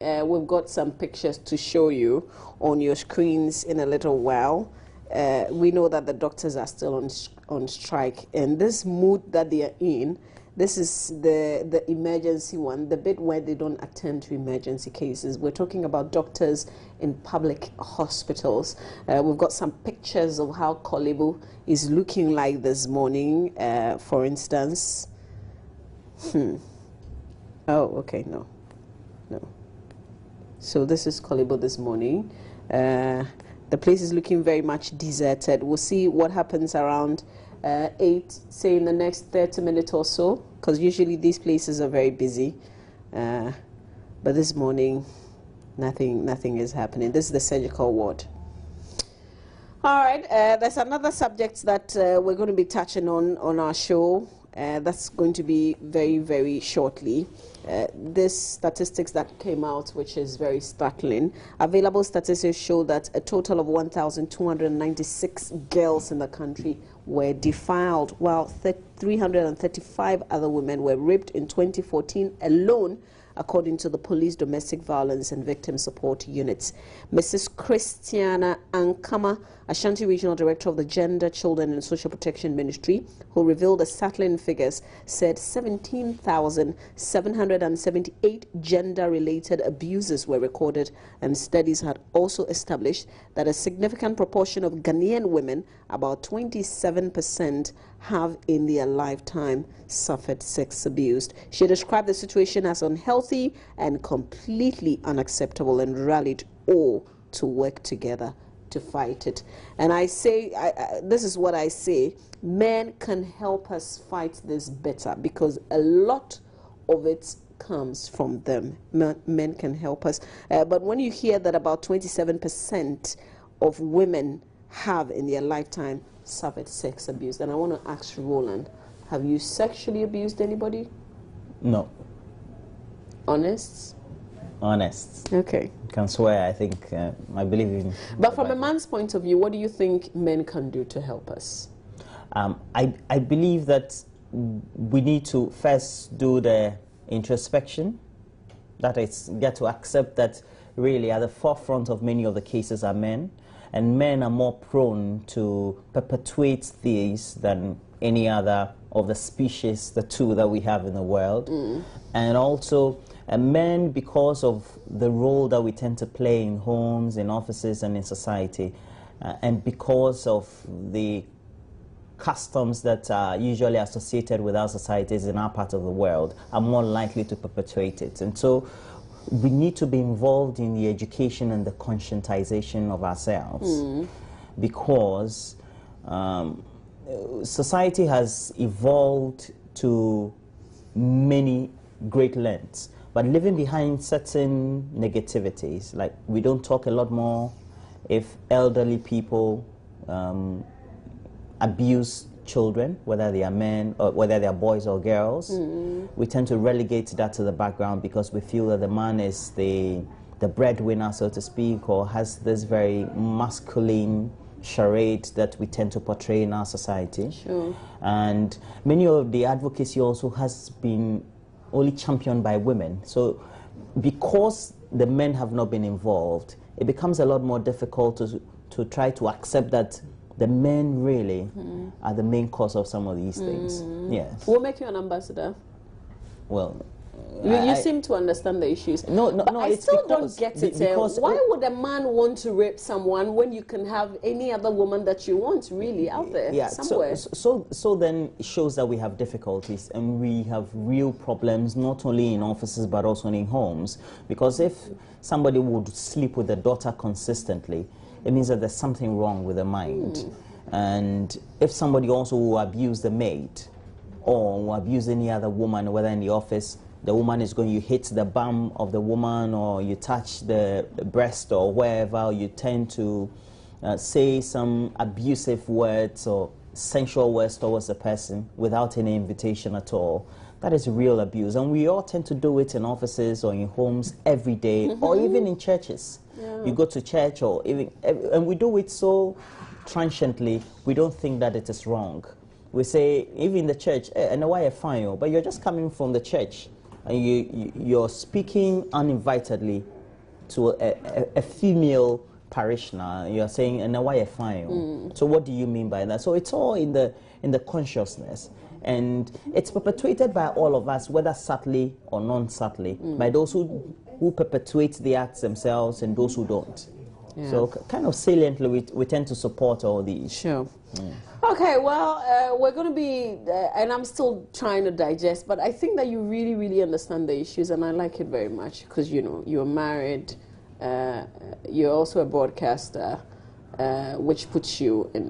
We've got some pictures to show you on your screens in a little while. We know that the doctors are still on strike, and this mood that they are in, this is the emergency one, the bit where they don't attend to emergency cases. We're talking about doctors in public hospitals. We've got some pictures of how Korle Bu is looking like this morning, for instance. Oh, okay, no. So this is Korle Bu this morning. The place is looking very much deserted. We'll see what happens around 8, say in the next 30 minutes or so, because usually these places are very busy. But this morning, nothing is happening. This is the surgical ward. All right, there's another subject that we're going to be touching on our show. That's going to be very, very shortly. This statistics that came out, which is very startling. Available statistics show that a total of 1,296 girls in the country were defiled, while 335 other women were raped in 2014 alone, according to the Police Domestic Violence and Victim Support Units. Mrs. Christiana Ankama, Ashanti Regional Director of the Gender, Children and Social Protection Ministry, who revealed the startling figures, said 17,778 gender-related abuses were recorded, and studies had also established that a significant proportion of Ghanaian women, about 27%, have in their lifetime suffered sex abuse. She described the situation as unhealthy and completely unacceptable and rallied all to work together to fight it. And I say, this is what I say, men can help us fight this better, because a lot of it comes from them. Men can help us. But when you hear that about 27% of women have in their lifetime suffered sex abuse, then I want to ask Roland, have you sexually abused anybody? No. Honest? Honest. Okay. Can swear, I think, I believe in... But from a man's point of view, what do you think men can do to help us? I believe that we need to first do the introspection, that is, get to accept that really at the forefront of many of the cases are men, and men are more prone to perpetuate these than any other of the species, the two that we have in the world. And also, men, because of the role that we tend to play in homes, in offices, and in society, and because of the customs that are usually associated with our societies in our part of the world, are more likely to perpetuate it. And so we need to be involved in the education and the conscientization of ourselves, because society has evolved to many great lengths, but living behind certain negativities, like we don't talk a lot more if elderly people abuse children, whether they are men or whether they are boys or girls. We tend to relegate that to the background because we feel that the man is the breadwinner, so to speak, or has this very masculine charade that we tend to portray in our society. Sure. And many of the advocacy also has been only championed by women. So because the men have not been involved, it becomes a lot more difficult to try to accept that the men really are the main cause of some of these things. Yes. We'll make you an ambassador. Well, you seem to understand the issues. But I still don't get it. Why would a man want to rape someone when you can have any other woman that you want really out there somewhere? So then it shows that we have difficulties and we have real problems, not only in offices but also in homes. Because if somebody would sleep with their daughter consistently, it means that there's something wrong with the mind. And if somebody also will abuse the maid or will abuse any other woman, whether in the office, the woman is going, you hit the bum of the woman or you touch the breast or wherever, you tend to say some abusive words or sensual words towards the person without any invitation at all. That is real abuse. And we all tend to do it in offices or in homes every day, or even in churches. You go to church or even, and we do it so transiently, we don't think that it is wrong. We say, even in the church, and why a fine, but you're just coming from the church. and you're speaking uninvitedly to a female parishioner, you're saying, and now why you fine? So what do you mean by that? So it's all in the consciousness, and it's perpetuated by all of us, whether subtly or non-subtly, by those who perpetuate the acts themselves and those who don't. Yeah. So kind of saliently, we tend to support all these. Sure. Okay, well, we're going to be, and I'm still trying to digest, but I think that you really, really understand the issues, and I like it very much because, you know, you're married, you're also a broadcaster, which puts you in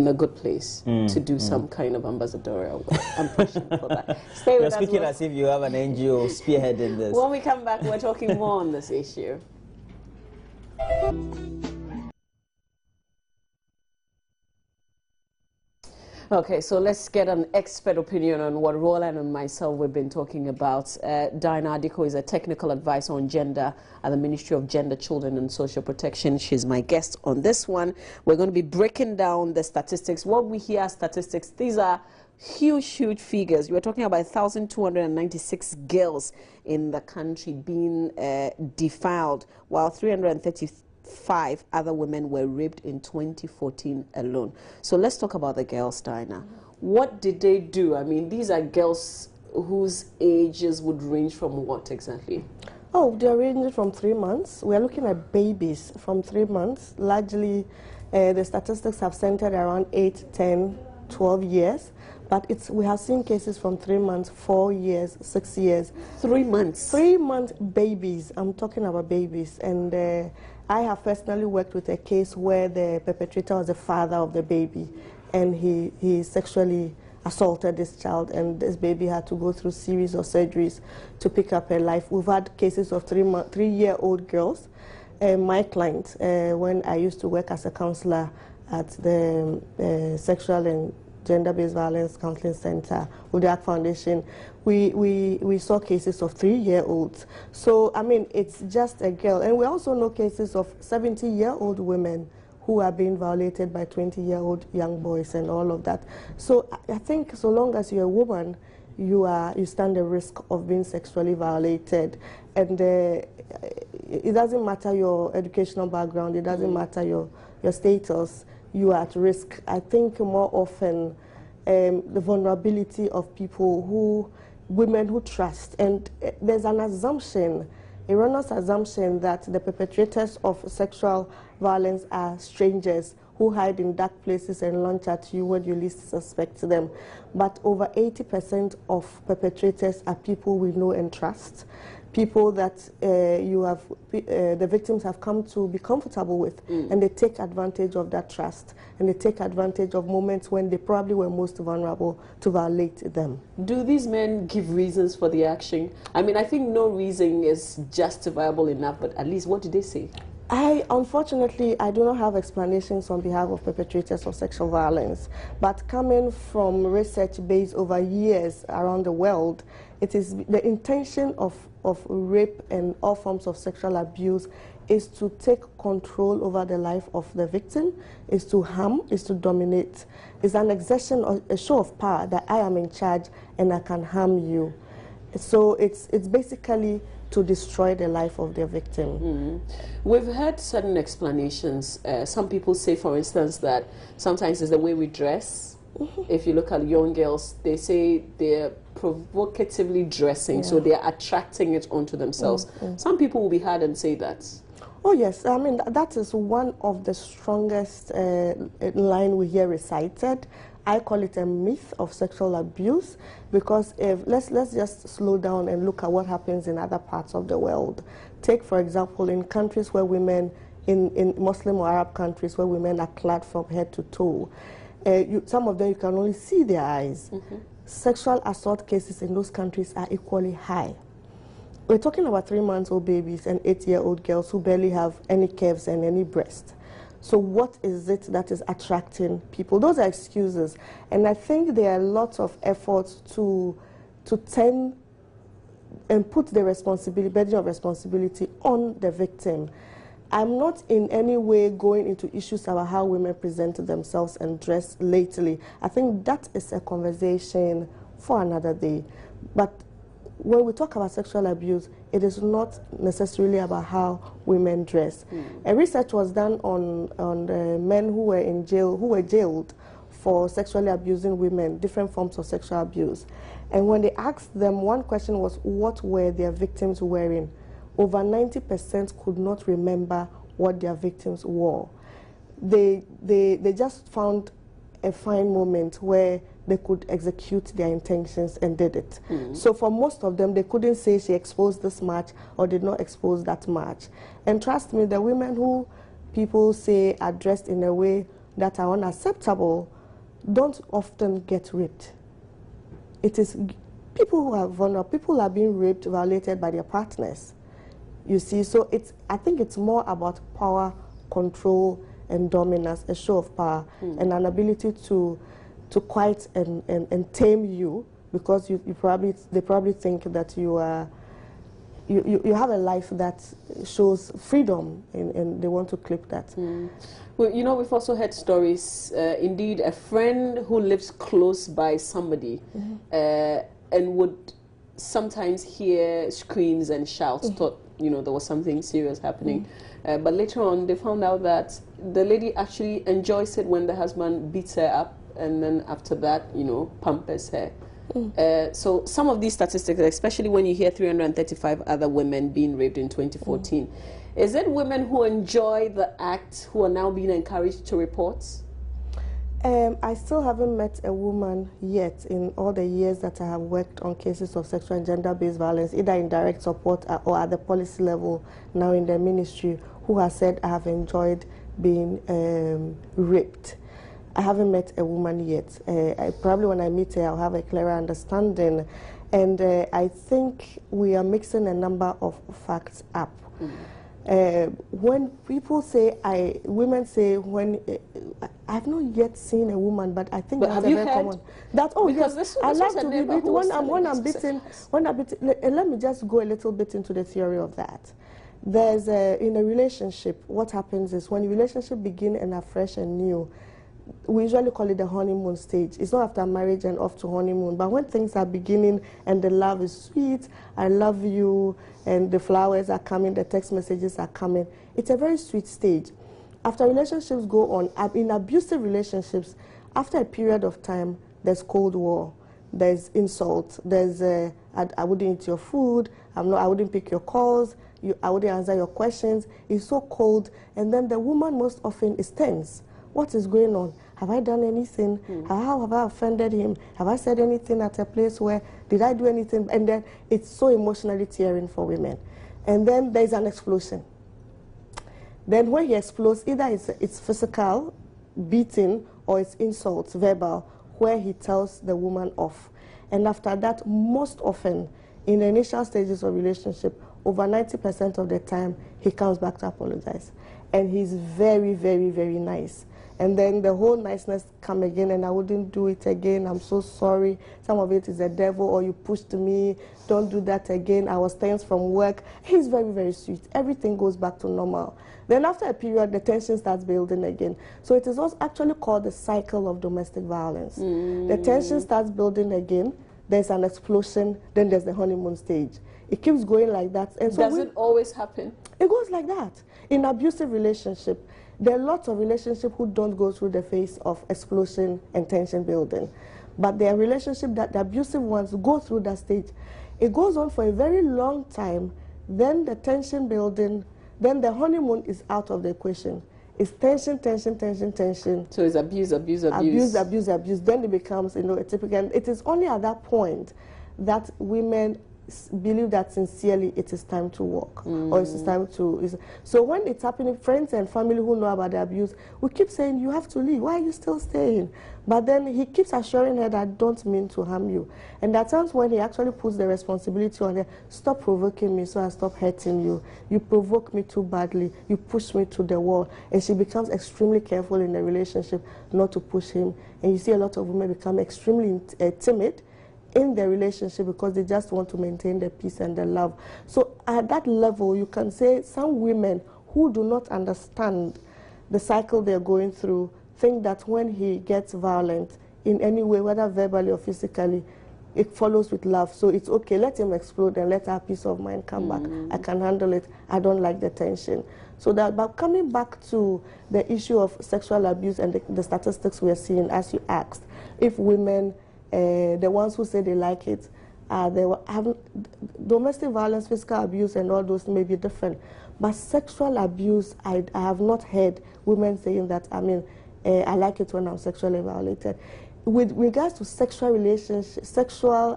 a good place to do some kind of ambassadorial work. I'm pushing for that. Stay with us. You're speaking as if you have an NGO spearheading this. When we come back, we're talking more on this issue. Okay, so let's get an expert opinion on what Roland and myself we've been talking about. Diana Adiko is a technical advisor on gender at the Ministry of Gender, Children and Social Protection. She's my guest on this one. We're going to be breaking down the statistics. What we hear as statistics, these are huge, huge figures. We're talking about 1,296 girls in the country being defiled, while 335 other women were raped in 2014 alone. So let's talk about the girls, Diana. What did they do? I mean, these are girls whose ages would range from what exactly? Oh, they're ranging from 3 months. We're looking at babies from 3 months. Largely, the statistics have centered around 8, 10, 12 years. But we have seen cases from 3 months, 4 years, 6 years. 3 months? 3 month babies. I'm talking about babies. And I have personally worked with a case where the perpetrator was the father of the baby, and he sexually assaulted this child, and this baby had to go through a series of surgeries to pick up her life. We've had cases of 3-year-old girls. My client, when I used to work as a counselor at the Sexual and Gender-Based Violence Counseling Center with the ACT Foundation, we saw cases of 3-year-olds. So, I mean, it's just a girl. And we also know cases of 70-year-old women who are being violated by 20-year-old young boys and all of that. So I think so long as you're a woman, you stand a risk of being sexually violated. And it doesn't matter your educational background, it doesn't matter your status, you are at risk. I think more often the vulnerability of people women who trust, and there's an assumption, erroneous assumption, that the perpetrators of sexual violence are strangers who hide in dark places and launch at you when you least suspect them. But over 80% of perpetrators are people we know and trust, people that the victims have come to be comfortable with, and they take advantage of that trust, and they take advantage of moments when they probably were most vulnerable to violate them. Do these men give reasons for the action? I mean, I think no reason is justifiable enough, but at least what do they say? Unfortunately, I do not have explanations on behalf of perpetrators of sexual violence, but coming from research based over years around the world, it is the intention of rape and all forms of sexual abuse is to take control over the life of the victim, is to harm, is to dominate. It's an exertion, or a show of power that I am in charge and I can harm you. So it's basically to destroy the life of their victim. We've heard certain explanations. Some people say, for instance, that sometimes it's the way we dress. If you look at young girls, they say they're provocatively dressing, so they're attracting it onto themselves. Some people will be hard and say that. Oh yes, I mean, that is one of the strongest line we hear recited. I call it a myth of sexual abuse, because let's just slow down and look at what happens in other parts of the world. Take, for example, in countries where women, in Muslim or Arab countries where women are clad from head to toe, some of them you can only see their eyes. Sexual assault cases in those countries are equally high. We're talking about 3-month-old babies and 8-year-old girls who barely have any curves and any breast. So what is it that is attracting people? Those are excuses. And I think there are lots of efforts to turn and put the burden of responsibility on the victim. I'm not in any way going into issues about how women present themselves and dress lately. I think that is a conversation for another day. But when we talk about sexual abuse, it is not necessarily about how women dress. A research was done on men who were in jail, who were jailed for sexually abusing women, different forms of sexual abuse. And when they asked them, one question was, what were their victims wearing? Over 90% could not remember what their victims wore. They just found a fine moment where they could execute their intentions and did it. So for most of them, they couldn't say she exposed this much or did not expose that much. And trust me, the women who people say are dressed in a way that are unacceptable don't often get raped. It is people who are vulnerable, people are being raped, violated by their partners. You see, so I think it's more about power, control, and dominance, a show of power, and an ability to quiet and tame you, because they probably think that you have a life that shows freedom, and they want to clip that. Well, you know, we've also heard stories, indeed, a friend who lives close by somebody and would sometimes hear screams and shouts, thought, you know, there was something serious happening. But later on, they found out that the lady actually enjoys it when the husband beats her up, and then after that, you know, pampers her. So some of these statistics, especially when you hear 335 other women being raped in 2014, is it women who enjoy the act who are now being encouraged to report? I still haven't met a woman yet in all the years that I have worked on cases of sexual and gender-based violence, either in direct support or at the policy level, now in the ministry, who has said, I have enjoyed being raped. I haven't met a woman yet. Probably when I meet her, I'll have a clearer understanding. And I think we are mixing a number of facts up. When people say, women say, when I've not yet seen a woman, but I think that's a very common. That yes, I like to be beaten when I'm beaten. Let me just go a little bit into the theory of that. There's in a relationship, what happens is when a relationship begins and are fresh and new, we usually call it the honeymoon stage. It's not after marriage and off to honeymoon, but when things are beginning and the love is sweet, I love you, and the flowers are coming, the text messages are coming, it's a very sweet stage. After relationships go on, in abusive relationships, after a period of time, there's Cold War, there's insult, there's I wouldn't eat your food, I wouldn't pick your calls, I wouldn't answer your questions, it's so cold, and then the woman most often is tense. What is going on? Have I done anything? How have I offended him? Have I said anything at a place where, did I do anything? And then it's so emotionally tearing for women. And then there's an explosion. Then when he explodes, either it's physical, beating, or it's insults, verbal, where he tells the woman off. And after that, most often, in the initial stages of relationship, over 90% of the time, he comes back to apologize. And he's very, very, very nice. And then the whole niceness come again, and I wouldn't do it again, I'm so sorry. Some of it is the devil, or you pushed me, don't do that again, I was tense from work. He's very, very sweet. Everything goes back to normal. Then after a period, the tension starts building again. So it is also actually called the cycle of domestic violence. The tension starts building again, there's an explosion, then there's the honeymoon stage. It keeps going like that. And so does it always happen? It goes like that. In abusive relationship, there are lots of relationships who don't go through the phase of explosion and tension building. But there are relationships that the abusive ones go through that stage. It goes on for a very long time, then the tension building, then the honeymoon is out of the equation. It's tension, tension, tension, tension. So it's abuse, abuse, abuse. Abuse, abuse, abuse. Then it becomes, you know, a typical. It is only at that point that women believe that sincerely it is time to walk, or it is time to. So when it's happening, friends and family who know about the abuse, we keep saying, you have to leave. Why are you still staying? But then he keeps assuring her that I don't mean to harm you. And there are times when he actually puts the responsibility on her. Stop provoking me so I stop hurting you. You provoke me too badly. You push me to the wall. And she becomes extremely careful in the relationship not to push him. And you see a lot of women become extremely timid in their relationship because they just want to maintain the peace and the love. So at that level, you can say some women who do not understand the cycle they're going through think that when he gets violent in any way, whether verbally or physically, it follows with love. So it's okay, let him explode and let our peace of mind come back. I can handle it. I don't like the tension. So that, but coming back to the issue of sexual abuse and the statistics we're seeing, as you asked, if women, the ones who say they like it, domestic violence, physical abuse, and all those may be different. But sexual abuse, I have not heard women saying that, I mean, I like it when I'm sexually violated. With regards to sexual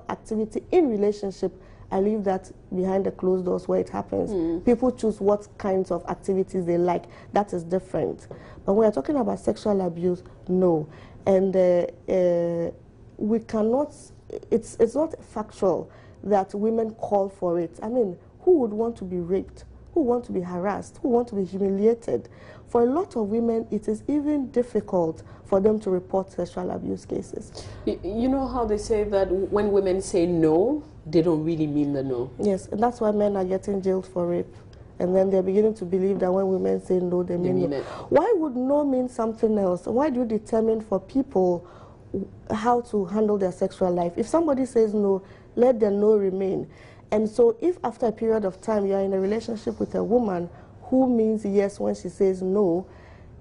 activity in relationship, I leave that behind the closed doors where it happens. People choose what kinds of activities they like. That is different. But when we're talking about sexual abuse, no. And we cannot, it's not factual that women call for it. I mean, who would want to be raped? Who want to be harassed? Who want to be humiliated? For a lot of women, it is even difficult for them to report sexual abuse cases. You know how they say that when women say no, they don't really mean the no. Yes, and that's why men are getting jailed for rape. And then they're beginning to believe that when women say no, they mean no. Why would no mean something else? Why do you determine for people how to handle their sexual life? If somebody says no, let their no remain. And so if after a period of time you are in a relationship with a woman who means yes when she says no,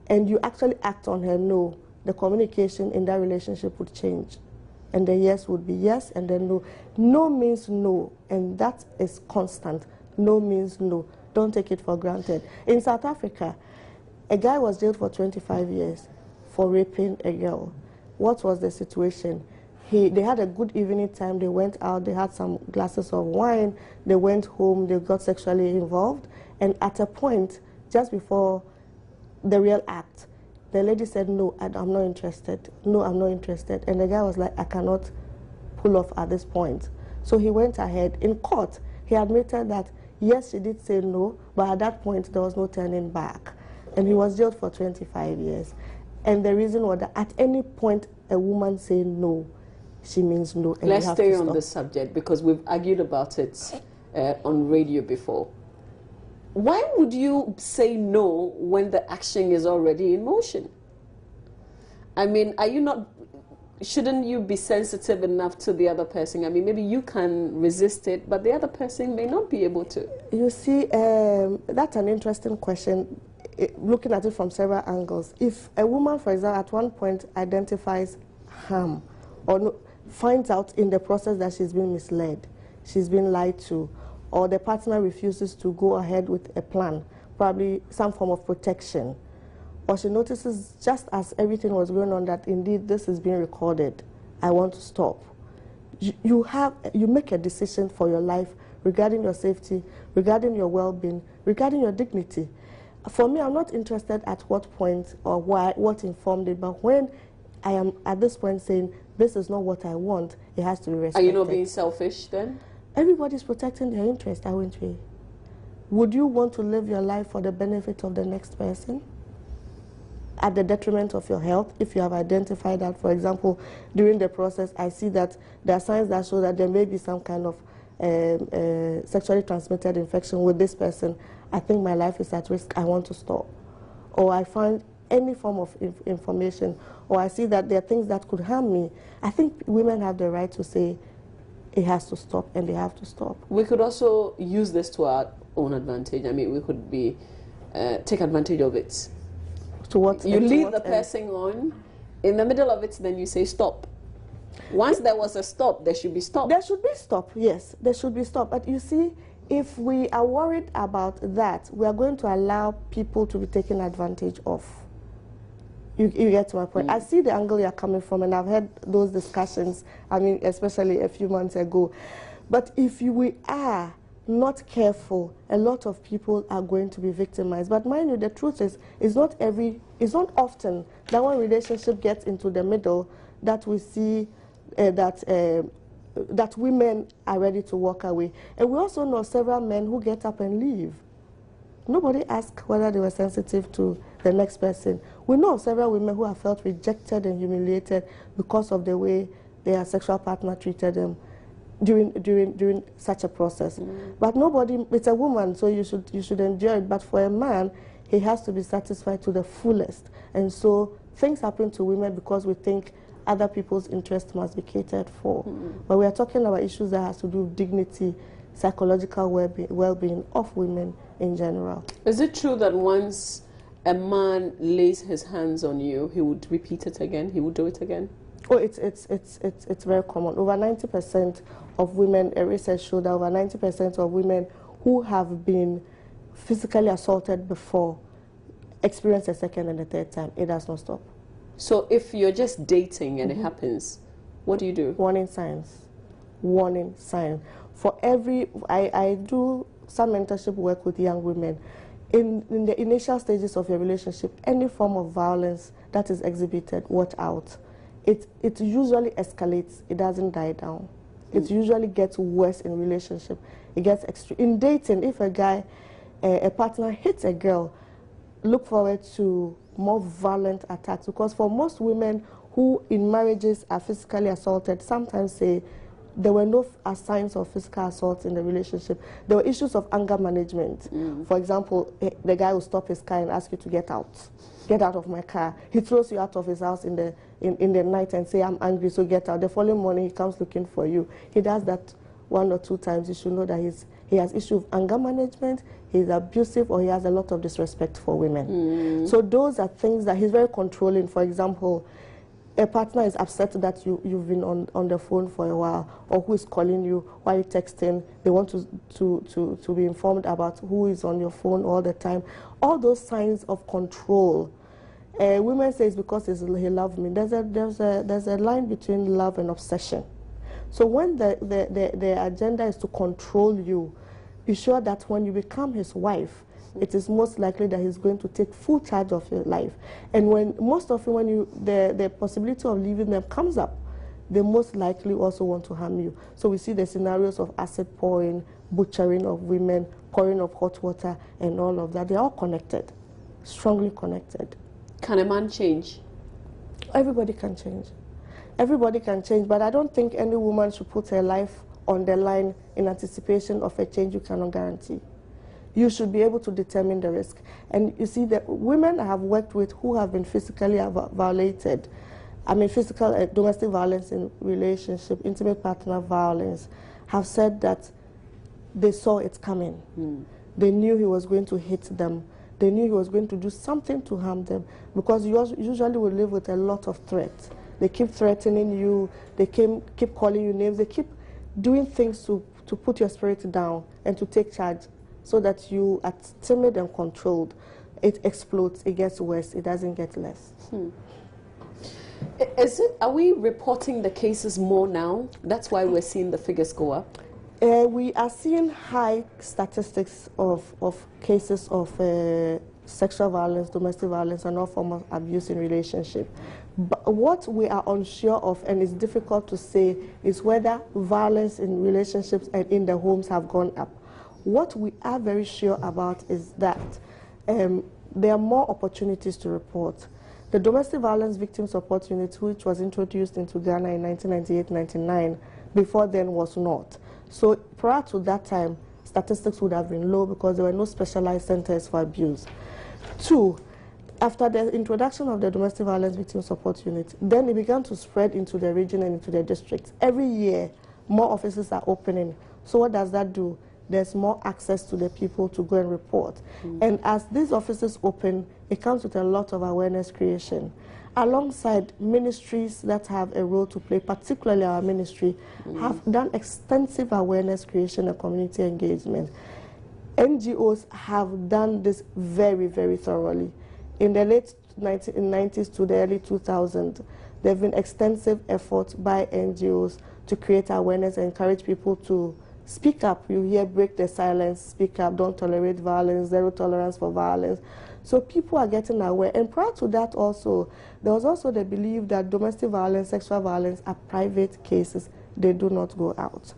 and you actually act on her no, the communication in that relationship would change. And the yes would be yes, and then no. No means no, and that is constant. No means no. Don't take it for granted. In South Africa, a guy was jailed for 25 years for raping a girl. What was the situation? They had a good evening time. They went out. They had some glasses of wine. They went home. They got sexually involved. And at a point, just before the real act, the lady said, no, I'm not interested. No, I'm not interested. And the guy was like, I cannot pull off at this point. So he went ahead. In court, he admitted that, yes, she did say no, but at that point, there was no turning back. And he was jailed for 25 years. And the reason was that at any point, a woman saying no, she means no. And let's stay on the subject, because we've argued about it on radio before. Why would you say no when the action is already in motion? I mean, shouldn't you be sensitive enough to the other person? I mean, maybe you can resist it, but the other person may not be able to. You see, that's an interesting question, looking at it from several angles. If a woman, for example, at one point identifies harm or finds out in the process that she's been misled, she's been lied to, or the partner refuses to go ahead with a plan, probably some form of protection, or she notices just as everything was going on that indeed this is being recorded, I want to stop. You make a decision for your life regarding your safety, regarding your well-being, regarding your dignity. For me, I'm not interested at what point or why, what informed it, but when I am at this point saying, this is not what I want, it has to be respected. Are you not being selfish then? Everybody's protecting their interest, aren't we? Would you want to live your life for the benefit of the next person? At the detriment of your health, if you have identified that, for example, during the process, I see that there are signs that show that there may be some kind of sexually transmitted infection with this person. I think my life is at risk, I want to stop. Or I find any form of information, or I see that there are things that could harm me. I think women have the right to say it has to stop, and they have to stop. We could also use this to our own advantage. I mean, we could take advantage of it. To what? You lead the person on, in the middle of it, then you say stop. Once there was a stop, there should be stop. There should be stop, yes. There should be stop. But you see, if we are worried about that, we are going to allow people to be taken advantage of. You get my point. I see the angle you're coming from, and I've had those discussions, I mean, especially a few months ago. But if we are not careful, a lot of people are going to be victimized. But mind you, the truth is, it's not often that when relationship gets into the middle that we see that women are ready to walk away. And we also know several men who get up and leave. Nobody asked whether they were sensitive to the next person. We know of several women who have felt rejected and humiliated because of the way their sexual partner treated them during such a process. But nobody, it's a woman, so you should enjoy it. But for a man, he has to be satisfied to the fullest. And so things happen to women because we think other people's interests must be catered for. But we are talking about issues that has to do with dignity, psychological well-being of women in general. Is it true that once a man lays his hands on you, he would repeat it again? He would do it again? Oh, it's very common. Over 90% of women, a research showed that over 90% of women who have been physically assaulted before experience a second and a third time. It does not stop. So if you're just dating and it happens, what do you do? Warning signs. Warning signs. For every, I do some mentorship work with young women. In the initial stages of your relationship, any form of violence that is exhibited, watch out. It usually escalates. It doesn't die down. It usually gets worse in relationship. It gets extreme. In dating, if a guy, a partner hits a girl, look forward to more violent attacks, because for most women who in marriages are physically assaulted, sometimes say there were no signs of physical assault in the relationship. There were issues of anger management. For example, the guy will stop his car and ask you to get out. Get out of my car. He throws you out of his house in the night and say, I'm angry, so get out. The following morning, he comes looking for you. He does that 1 or 2 times. You should know that he has issue of anger management, he's abusive, or he has a lot of disrespect for women. So those are things that he's very controlling. For example, a partner is upset that you've been on the phone for a while, or who is calling you, while you're texting. They want to be informed about who is on your phone all the time. All those signs of control. Women say it's because he loves me. There's a line between love and obsession. So when the agenda is to control you, be sure that when you become his wife, it is most likely that he's going to take full charge of your life. And when the possibility of leaving them comes up, they most likely also want to harm you. So we see the scenarios of acid pouring, butchering of women, pouring of hot water, and all of that. They're all connected, strongly connected. Can a man change? Everybody can change. Everybody can change, but I don't think any woman should put her life on the line in anticipation of a change you cannot guarantee. You should be able to determine the risk. And you see, the women I have worked with who have been physically violated, domestic violence in relationship, intimate partner violence, have said that they saw it coming. They knew he was going to hit them. They knew he was going to do something to harm them, because you usually will live with a lot of threats. They keep threatening you. They keep calling you names. They keep doing things to put your spirit down and to take charge, so that you are timid and controlled. It explodes. It gets worse. It doesn't get less. Are we reporting the cases more now? That's why we're seeing the figures go up? We are seeing high statistics of cases of sexual violence, domestic violence, and all forms of abuse in relationship. But what we are unsure of, and it's difficult to say, is whether violence in relationships and in the homes have gone up. What we are very sure about is that there are more opportunities to report. The Domestic Violence Victim Support Unit, which was introduced into Ghana in 1998-99, before then was not. So prior to that time, statistics would have been low because there were no specialized centers for abuse. 2, after the introduction of the Domestic Violence Victim Support Unit, then it began to spread into the region and into the districts. Every year, more offices are opening. So what does that do? There's more access to the people to go and report. And as these offices open, it comes with a lot of awareness creation. Alongside ministries that have a role to play, particularly our ministry, have done extensive awareness creation and community engagement. NGOs have done this very, very thoroughly. In the late 1990s to the early 2000s, there have been extensive efforts by NGOs to create awareness and encourage people to speak up. You hear break the silence, speak up, don't tolerate violence, zero tolerance for violence. So people are getting aware. And prior to that also, there was also the belief that domestic violence, sexual violence are private cases. They do not go out.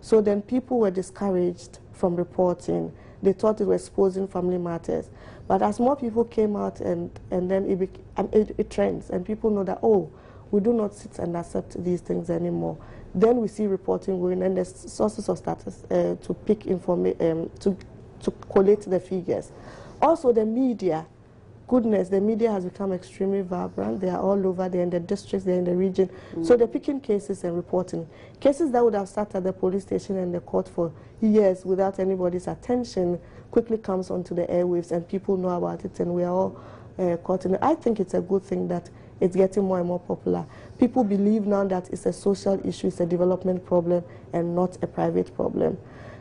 So then people were discouraged from reporting. They thought it was exposing family matters. But as more people came out and then it trends, and people know that, oh, we do not sit and accept these things anymore. Then we see reporting going, and there's sources of status to pick information, to collate the figures. Also, the media goodness, the media has become extremely vibrant. They are all over. They're in the districts, they're in the region. So they're picking cases and reporting. Cases that would have sat at the police station and the court for years without anybody's attention quickly comes onto the airwaves, and people know about it, and we are all caught in it. I think it's a good thing that it's getting more and more popular. People believe now that it's a social issue, it's a development problem, and not a private problem.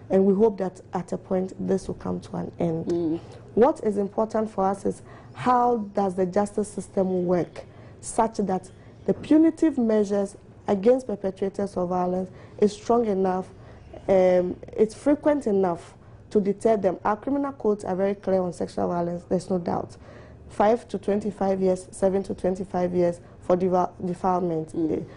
And we hope that at a point this will come to an end. What is important for us is how does the justice system work such that the punitive measures against perpetrators of violence is strong enough, it's frequent enough to deter them. Our criminal codes are very clear on sexual violence, there's no doubt. 5 to 25 years, 7 to 25 years for defilement.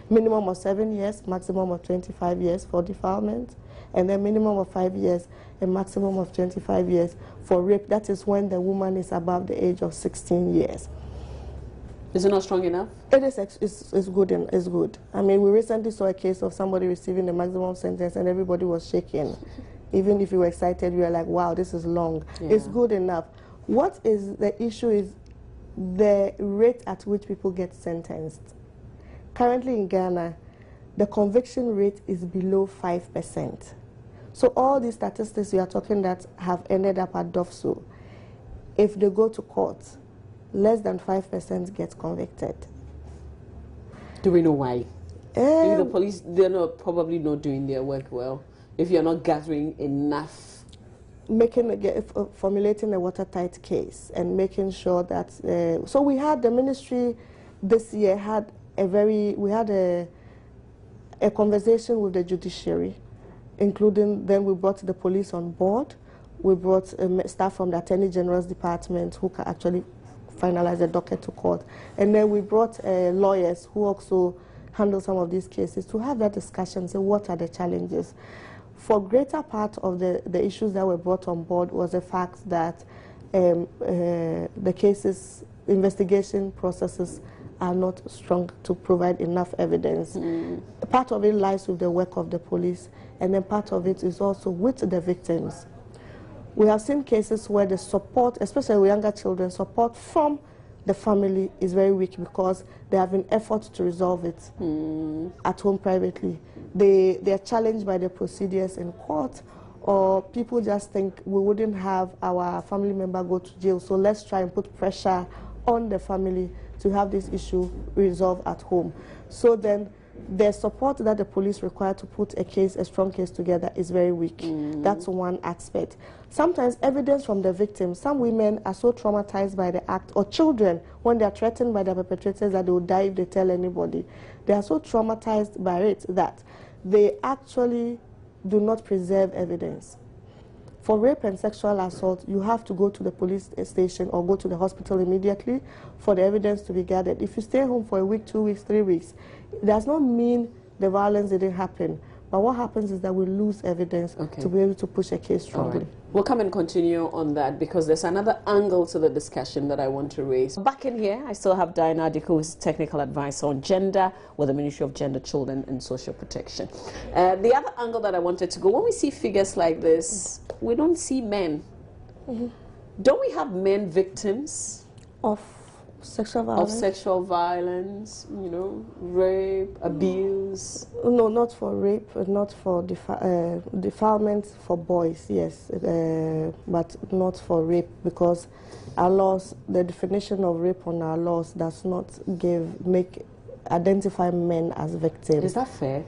Minimum of 7 years, maximum of 25 years for defilement, and then minimum of 5 years and maximum of 25 years for rape. That is when the woman is above the age of 16 years. Is it not strong enough? It is. It's good. It's good. I mean, we recently saw a case of somebody receiving the maximum sentence, and everybody was shaking. Even if you were excited, you were like, "Wow, this is long." Yeah. It's good enough. What is the issue is the rate at which people get sentenced. Currently in Ghana, the conviction rate is below 5%. So all these statistics we are talking that have ended up at DOFSO, if they go to court, less than 5% get convicted. Do we know why? Maybe the police, they're probably not doing their work well. If you're not gathering enough, formulating a watertight case and making sure that. So we had the ministry this year had a conversation with the judiciary, including then we brought the police on board. We brought staff from the Attorney General's department who can actually finalize the docket to court, and then we brought lawyers who also handle some of these cases to have that discussion. Say what are the challenges. For greater part of the issues that were brought on board was the fact that the cases, investigation processes are not strong to provide enough evidence. Part of it lies with the work of the police, and then part of it is also with the victims. We have seen cases where the support, especially with younger children, support from the family is very weak because they have an effort to resolve it at home privately. They are challenged by the procedures in court, or people just think we wouldn't have our family member go to jail, so let's try and put pressure on the family to have this issue resolved at home. So then the support that the police require to put a strong case together is very weak. That's one aspect. Sometimes evidence from the victims, some women are so traumatized by the act, or children, when they are threatened by the perpetrators that they will die if they tell anybody. They are so traumatized by it that they actually do not preserve evidence. For rape and sexual assault, you have to go to the police station or go to the hospital immediately for the evidence to be gathered. If you stay home for a week, 2 weeks, 3 weeks, it does not mean the violence didn't happen. But what happens is that we lose evidence to be able to push a case strongly. We'll come and continue on that because there's another angle to the discussion that I want to raise. Back in here, I still have Diana Diko, who's technical advisor on gender with the Ministry of Gender, Children and Social Protection. The other angle that I wanted to go, when we see figures like this, we don't see men. Don't we have men victims of sexual violence? Of sexual violence, you know, rape, abuse? No, not for rape, not for defilement for boys, yes, but not for rape, because our laws, the definition of rape on our laws does not identify men as victims. Is that fair?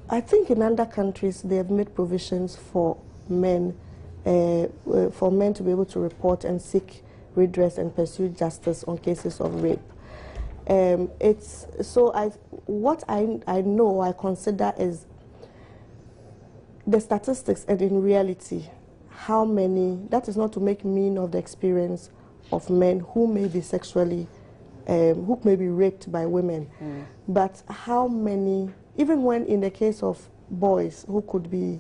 I think in other countries they have made provisions for men to be able to report and seek redress and pursue justice on cases of rape. What I know, I consider is the statistics, and in reality, how many, that is not to make mean of the experience of men who may be sexually, who may be raped by women, but how many, even when in the case of boys who could be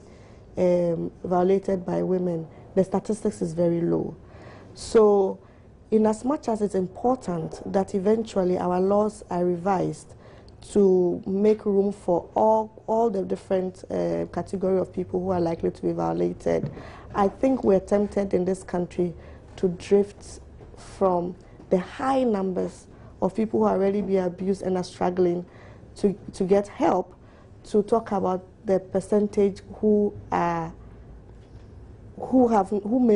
violated by women, the statistics is very low. So in as much as it's important that eventually our laws are revised to make room for all the different category of people who are likely to be violated. I think we're tempted in this country to drift from the high numbers of people who are already being abused and are struggling to get help, to talk about the percentage who may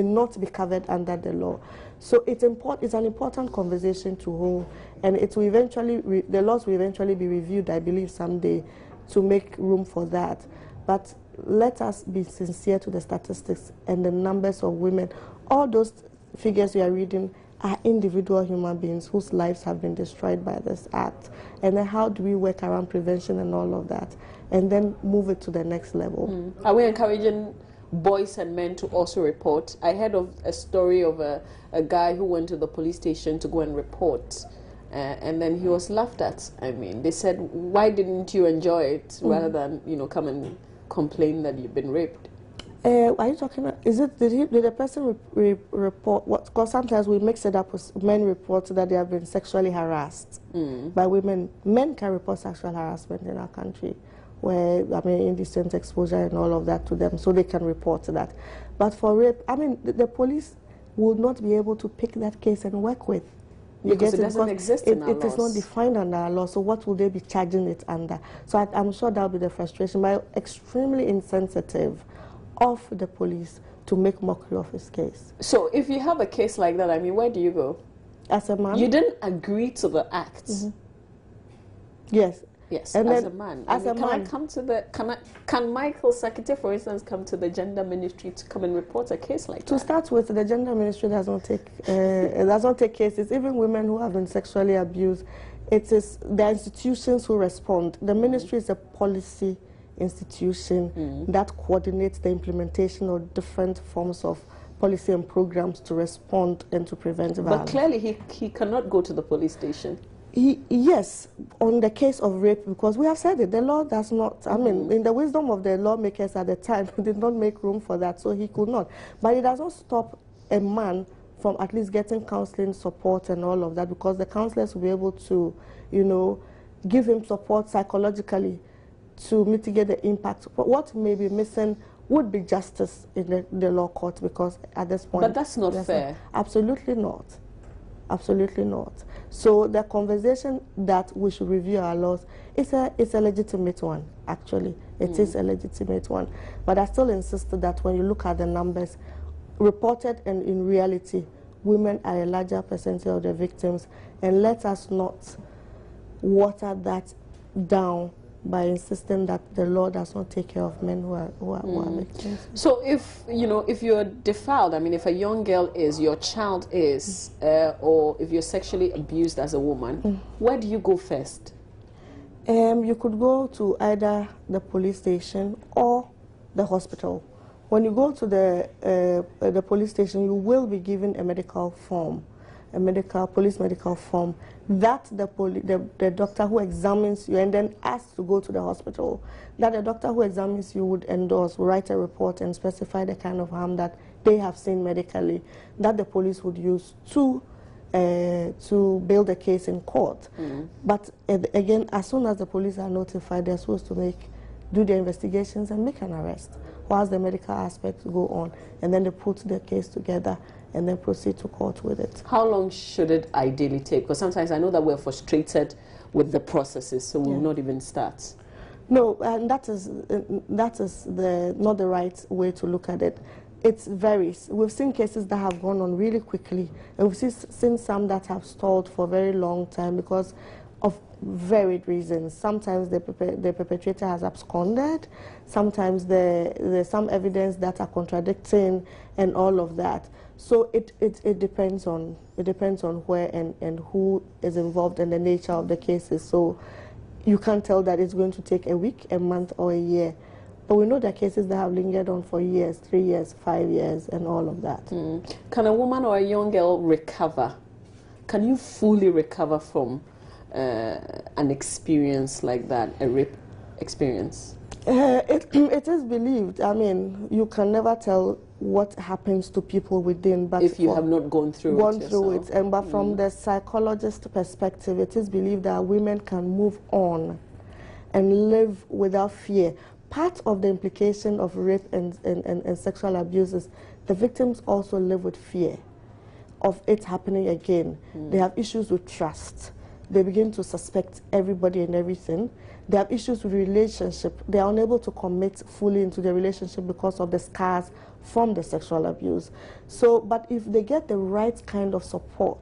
not be covered under the law. So it's an important conversation to hold, and it will eventually the laws will eventually be reviewed, I believe, someday, to make room for that. But let us be sincere to the statistics and the numbers of women. All those figures we are reading are individual human beings whose lives have been destroyed by this act. And then how do we work around prevention and all of that, and then move it to the next level? Are we encouraging boys and men to also report? I heard of a story of a guy who went to the police station to go and report, and then he was laughed at. I mean, they said, why didn't you enjoy it rather than, come and complain that you've been raped? Are you talking about, did the person report what? Because sometimes we mix it up with men report that they have been sexually harassed by women. Men can report sexual harassment in our country, where, indecent exposure and all of that to them, so they can report that. But for rape, the police will not be able to pick that case and work with. Because it doesn't exist in our laws. It is not defined under our law, so what will they be charging it under? So I'm sure that will be the frustration, but extremely insensitive of the police to make mockery of his case. So if you have a case like that, where do you go? As a man? You didn't agree to the act. Yes. Yes, and as then, a man. Can Michael's secretary, for instance, come to the gender ministry to come and report a case like that? To start with, the gender ministry does not take cases. Even women who have been sexually abused, it is the institutions who respond. The ministry is a policy institution that coordinates the implementation of different forms of policy and programs to respond and to prevent violence. But clearly he cannot go to the police station. Yes, on the case of rape, because we have said it, the law does not, in the wisdom of the lawmakers at the time, did not make room for that, so he could not. But it does not stop a man from at least getting counseling support and all of that, because the counselors will be able to, give him support psychologically to mitigate the impact. But what may be missing would be justice in the law court, because at this point... But that's not fair. Absolutely not. Absolutely not. So the conversation that we should review our laws, it's a legitimate one, actually. It is a legitimate one. But I still insist that when you look at the numbers, reported and in reality, women are a larger percentage of the victims. And let us not water that down by insisting that the law does not take care of men who are victims. So if you're defiled, if a young girl is, your child is, or if you're sexually abused as a woman, where do you go first? You could go to either the police station or the hospital. When you go to the police station, you will be given a medical form, police medical form, that the doctor who examines you and then asks to go to the hospital, that the doctor who examines you would endorse, write a report and specify the kind of harm that they have seen medically, that the police would use to build a case in court. But again, as soon as the police are notified, they're supposed to do the investigations and make an arrest, whilst the medical aspects go on, and then they put the case together and then proceed to court with it. How long should it ideally take? Because sometimes I know that we're frustrated with the processes, so we'll not even start. No, and that is not the right way to look at it. It varies. We've seen cases that have gone on really quickly, and we've seen some that have stalled for a very long time because of varied reasons. Sometimes the perpetrator has absconded, sometimes there's some evidence that are contradicting and all of that. So it depends on where and who is involved and the nature of the cases. So you can't tell that it's going to take a week, a month, or a year. But we know there are cases that have lingered on for years, 3 years, 5 years, and all of that. Can a woman or a young girl recover? Can you fully recover from an experience like that, a rape experience? It is believed. I mean, you can never tell what happens to people within, but if you have not gone through it. And but from the psychologist perspective, it is believed that women can move on and live without fear. Part of the implication of rape and sexual abuse is the victims also live with fear of it happening again. They have issues with trust. They begin to suspect everybody and everything. They have issues with relationship. They are unable to commit fully into the relationship because of the scars from the sexual abuse. So, but if they get the right kind of support,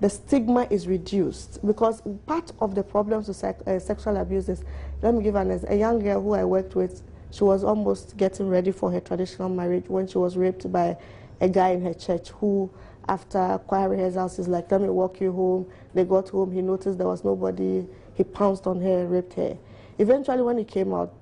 the stigma is reduced, because part of the problems with sexual abuse is, let me give a young girl who I worked with, she was almost getting ready for her traditional marriage when she was raped by a guy in her church who, after choir rehearsals, is like, let me walk you home. They got home, he noticed there was nobody, he pounced on her, raped her. Eventually, when he came out,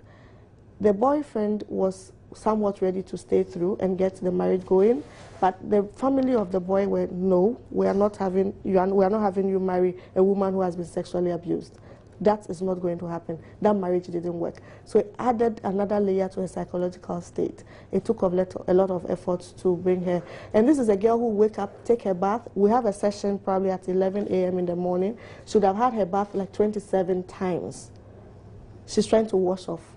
the boyfriend was somewhat ready to stay through and get the marriage going, but the family of the boy were, no, we are not having you marry a woman who has been sexually abused. That is not going to happen. That marriage didn't work. So it added another layer to her psychological state. It took a lot of efforts to bring her. And this is a girl who wake up, take her bath. We have a session probably at 11 a.m. in the morning. She would have had her bath like 27 times. She's trying to wash off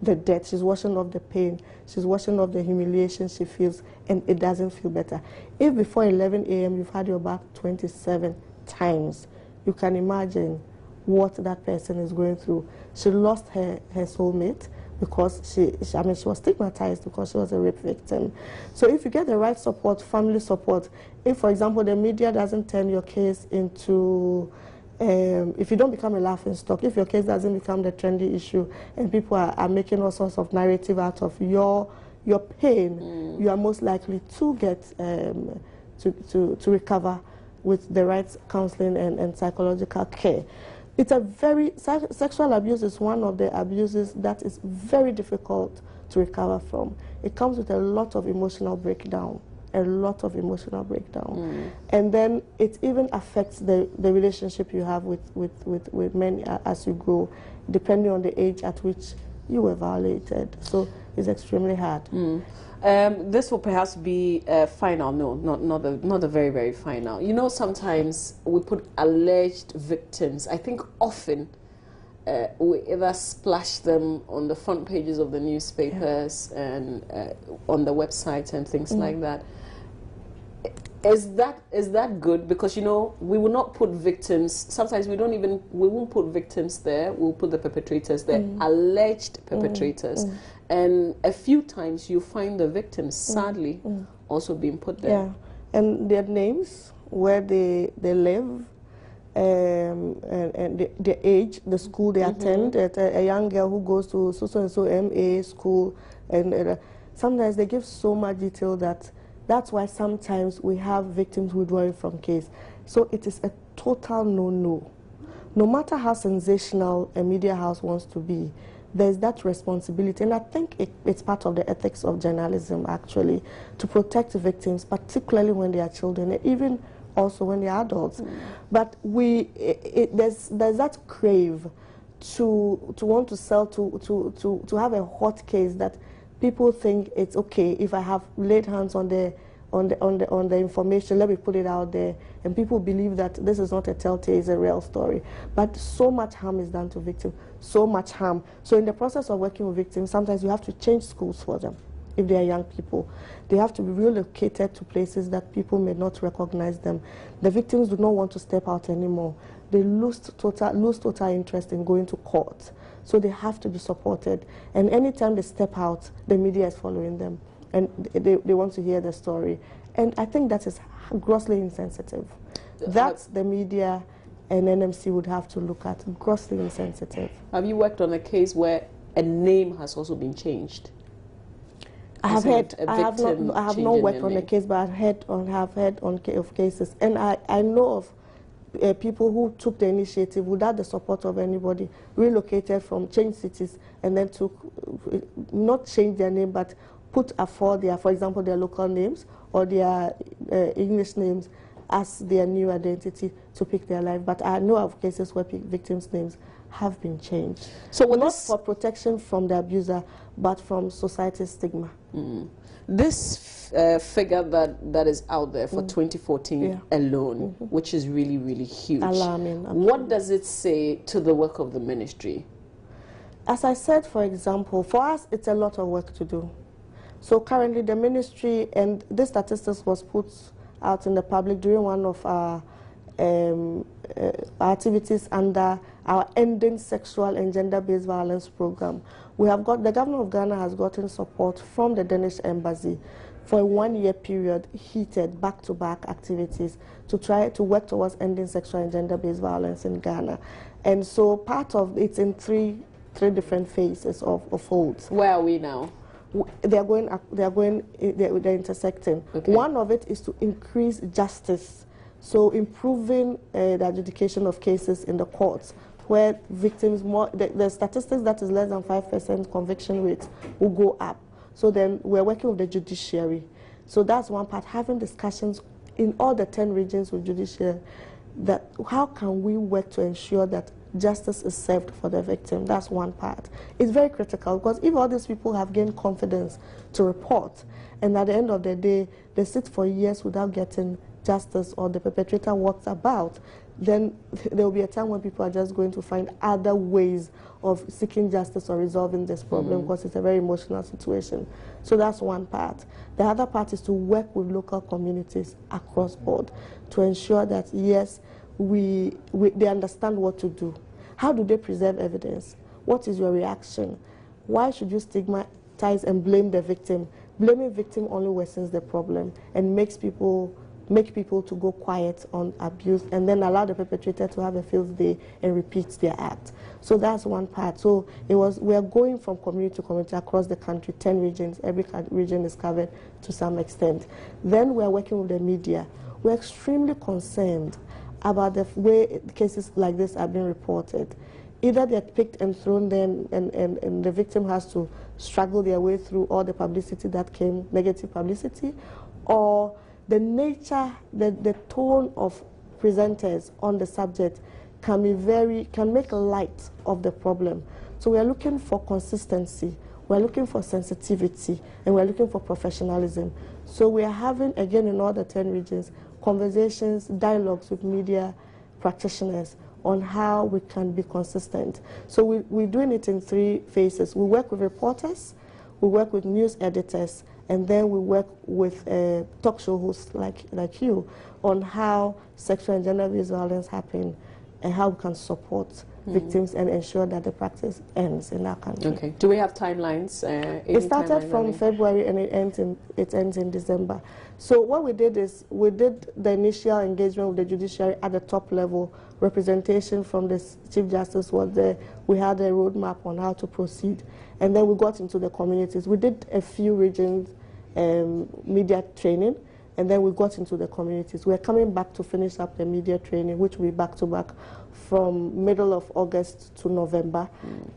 the debt. She's washing off the pain. She's washing off the humiliation she feels, and it doesn't feel better. If before 11 a.m. you've had your bath 27 times, you can imagine what that person is going through. She lost her soulmate because she was stigmatized because she was a rape victim. So if you get the right support, family support, if, for example, the media doesn't turn your case into, if you don't become a laughing stock, if your case doesn't become the trendy issue and people are making all sorts of narrative out of your pain, you are most likely to get, to recover with the right counseling and psychological care. It's a sexual abuse is one of the abuses that is very difficult to recover from. It comes with a lot of emotional breakdown, and then it even affects the relationship you have with men as you grow, depending on the age at which you were violated. So it's extremely hard. This will perhaps be final. No, not the very, very final. You know, sometimes we put alleged victims. I think often we either splash them on the front pages of the newspapers and on the website and things like that. Is that good? Because, you know, we will not put victims. Sometimes we won't put victims there. We'll put the perpetrators there, alleged perpetrators. And a few times you find the victims, sadly, also being put there. Yeah, and their names, where they live, and their age, the school they attend. A young girl who goes to so-and-so MA school, and sometimes they give so much detail that's why sometimes we have victims withdrawing from case. So it is a total no-no. No matter how sensational a media house wants to be, there's that responsibility, and I think it's part of the ethics of journalism, actually, to protect victims, particularly when they are children, and even also when they are adults. But there's that crave to want to sell, to have a hot case that people think it's okay if I have laid hands on the information, let me put it out there, and people believe that this is not a telltale, it's a real story. But so much harm is done to victims, so much harm. So in the process of working with victims, sometimes you have to change schools for them. If they are young people, they have to be relocated to places that people may not recognize them. The victims do not want to step out anymore. They lose total interest in going to court. So they have to be supported. And anytime they step out, the media is following them. And they want to hear the story. And I think that is grossly insensitive. That's the media and NMC would have to look at. Grossly insensitive. Have you worked on a case where a name has also been changed? I have not worked on a case, but I have heard of cases. And I know of people who took the initiative without the support of anybody, relocated from changed cities, and then not change their name, but put for example, their local names or their English names as their new identity to pick their life. But I know of cases where victims' names have been changed. So not for protection from the abuser, but from society's stigma. This figure that is out there for 2014 alone, which is really, really huge. Alarming. What does it say to the work of the ministry? As I said, for example, for us, it's a lot of work to do. So currently the ministry, and this statistics was put out in the public during one of our activities under our Ending Sexual and Gender-Based Violence program. We have got, the government of Ghana has gotten support from the Danish embassy for a 1-year period, heated back-to-back activities to try to work towards ending sexual and gender-based violence in Ghana. And so part of it's in three different phases of holds. Where are we now? They're intersecting. Okay. One of it is to increase justice, so improving the adjudication of cases in the courts, where victims the statistics that is less than 5% conviction rate will go up. So then we're working with the judiciary. So that's one part, having discussions in all the 10 regions with judiciary, that how can we work to ensure that justice is served for the victim. That's one part. It's very critical, because if all these people have gained confidence to report, and at the end of the day they sit for years without getting justice, or the perpetrator walks about, then there will be a time when people are just going to find other ways of seeking justice or resolving this problem, because it's a very emotional situation. So that's one part. The other part is to work with local communities across board to ensure that, yes, they understand what to do. How do they preserve evidence? What is your reaction? Why should you stigmatize and blame the victim? Blaming victim only worsens the problem and make people to go quiet on abuse, and then allow the perpetrator to have a field day and repeat their act. So that's one part. So we are going from community to community across the country, 10 regions. Every region is covered to some extent. Then we are working with the media. We're extremely concerned about the way cases like this are being reported. Either they're picked and thrown then, and the victim has to struggle their way through all the publicity that came, negative publicity, or the nature, the tone of presenters on the subject can make light of the problem. So we are looking for consistency, we're looking for sensitivity, and we're looking for professionalism. So we are having, again, in all the 10 regions, conversations, dialogues with media practitioners on how we can be consistent. So we're doing it in 3 phases. We work with reporters, we work with news editors, and then we work with talk show hosts like you on how sexual and gender-based violence happen and how we can support victims and ensure that the practice ends in our country. Okay. Do we have timelines? It started from February and it ends in December. So what we did is we did the initial engagement with the judiciary at the top level. Representation from the Chief Justice was there. We had a roadmap on how to proceed. And then we got into the communities. We did a few regions media training, and then we got into the communities. We're coming back to finish up the media training, which will be back-to-back from middle of August to November,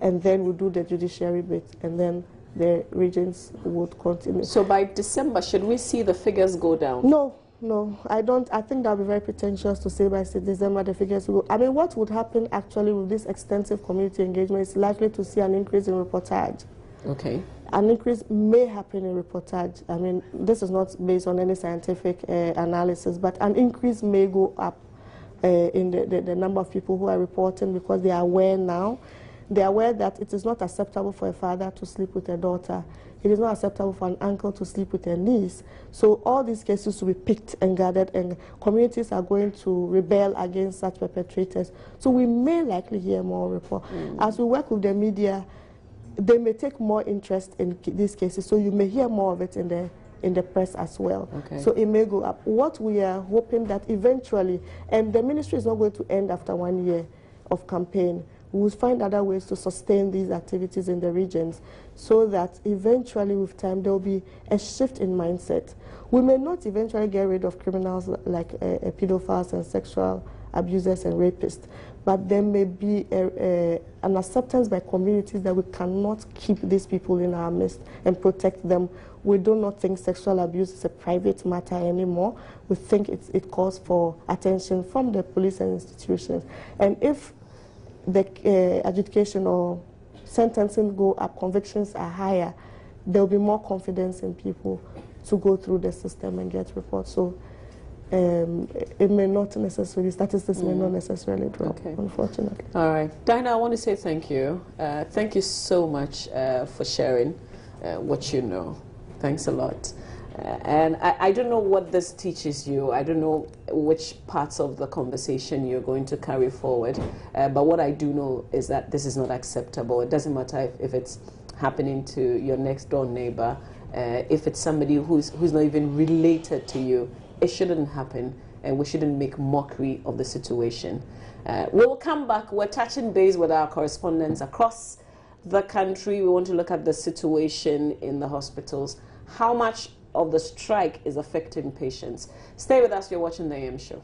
and then we'll do the judiciary bit, and then the regions would continue. So by December, should we see the figures go down? No, I don't. I think that would be very pretentious to say by December the figures will go. I mean, what would happen actually with this extensive community engagement is likely to see an increase in reportage. Okay. An increase may happen in reportage. I mean, this is not based on any scientific analysis, but an increase may go up in the number of people who are reporting, because they are aware now. They are aware that it is not acceptable for a father to sleep with a daughter. It is not acceptable for an uncle to sleep with a niece. So all these cases will be picked and gathered, and communities are going to rebel against such perpetrators. So we may likely hear more report. As we work with the media, they may take more interest in these cases, so you may hear more of it in the press as well. Okay. So it may go up. What we are hoping that eventually, and the ministry is not going to end after 1 year of campaign, we will find other ways to sustain these activities in the regions, so that eventually with time there will be a shift in mindset. We may not eventually get rid of criminals like pedophiles and sexual abusers and rapists, but there may be an acceptance by communities that we cannot keep these people in our midst and protect them. We do not think sexual abuse is a private matter anymore. We think it calls for attention from the police and institutions. And if the adjudication or sentencing go up, convictions are higher, there will be more confidence in people to go through the system and get reports. So it may not necessarily, statistics may not necessarily drop, unfortunately. All right. Dinah, I want to say thank you. Thank you so much for sharing what you know. Thanks a lot. And I don't know what this teaches you. I don't know which parts of the conversation you're going to carry forward. But what I do know is that this is not acceptable. It doesn't matter if it's happening to your next door neighbor, if it's somebody who's not even related to you. It shouldn't happen, and we shouldn't make mockery of the situation. We'll come back. We're touching base with our correspondents across the country. We want to look at the situation in the hospitals. How much of the strike is affecting patients? Stay with us. You're watching The AM Show.